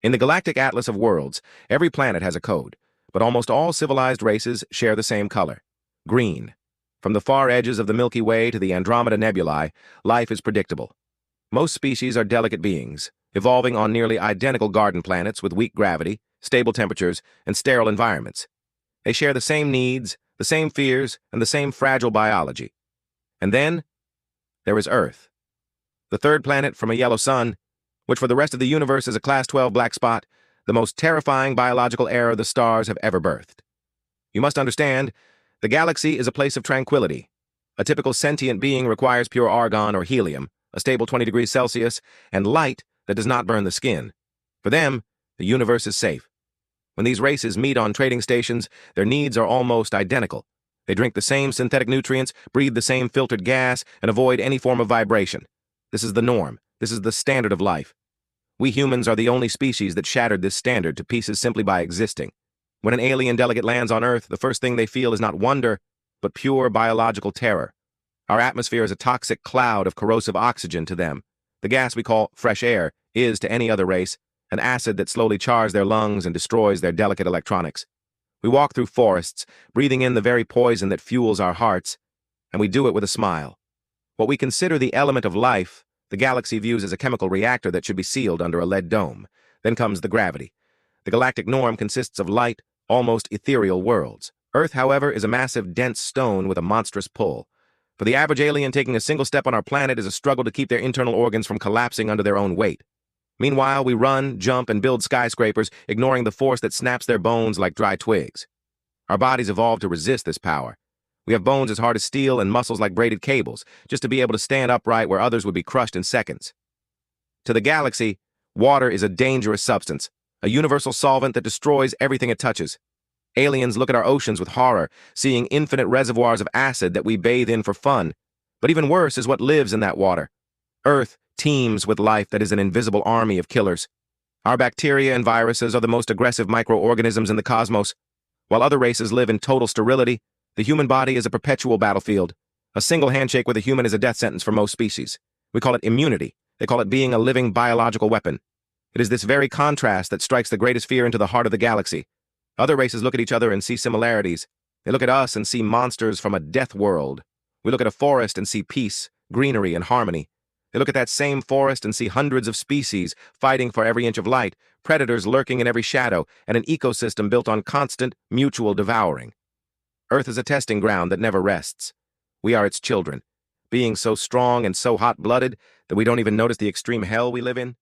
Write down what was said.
In the galactic atlas of worlds, every planet has a code, but almost all civilized races share the same color: green. From the far edges of the Milky Way to the Andromeda Nebulae, life is predictable. Most species are delicate beings, evolving on nearly identical garden planets with weak gravity, stable temperatures, and sterile environments. They share the same needs, the same fears, and the same fragile biology. And then, there is Earth, the third planet from a yellow sun, which for the rest of the universe is a Class 12 black spot, the most terrifying biological error the stars have ever birthed. You must understand, the galaxy is a place of tranquility. A typical sentient being requires pure argon or helium, a stable 20 degrees Celsius, and light that does not burn the skin. For them, the universe is safe. When these races meet on trading stations, their needs are almost identical. They drink the same synthetic nutrients, breathe the same filtered gas, and avoid any form of vibration. This is the norm. This is the standard of life. We humans are the only species that shattered this standard to pieces simply by existing. When an alien delegate lands on Earth, the first thing they feel is not wonder, but pure biological terror. Our atmosphere is a toxic cloud of corrosive oxygen to them. The gas we call fresh air is, to any other race, an acid that slowly chars their lungs and destroys their delicate electronics. We walk through forests, breathing in the very poison that fuels our hearts, and we do it with a smile. What we consider the element of life, the galaxy views as a chemical reactor that should be sealed under a lead dome. Then comes the gravity. The galactic norm consists of light, almost ethereal worlds. Earth, however, is a massive, dense stone with a monstrous pull. For the average alien, taking a single step on our planet is a struggle to keep their internal organs from collapsing under their own weight. Meanwhile, we run, jump, and build skyscrapers, ignoring the force that snaps their bones like dry twigs. Our bodies evolved to resist this power. We have bones as hard as steel and muscles like braided cables, just to be able to stand upright where others would be crushed in seconds. To the galaxy, water is a dangerous substance, a universal solvent that destroys everything it touches. Aliens look at our oceans with horror, seeing infinite reservoirs of acid that we bathe in for fun. But even worse is what lives in that water. Earth teems with life that is an invisible army of killers. Our bacteria and viruses are the most aggressive microorganisms in the cosmos. While other races live in total sterility, the human body is a perpetual battlefield. A single handshake with a human is a death sentence for most species. We call it immunity. They call it being a living biological weapon. It is this very contrast that strikes the greatest fear into the heart of the galaxy. Other races look at each other and see similarities. They look at us and see monsters from a death world. We look at a forest and see peace, greenery, and harmony. They look at that same forest and see hundreds of species fighting for every inch of light, predators lurking in every shadow, and an ecosystem built on constant, mutual devouring. Earth is a testing ground that never rests. We are its children, being so strong and so hot-blooded that we don't even notice the extreme hell we live in.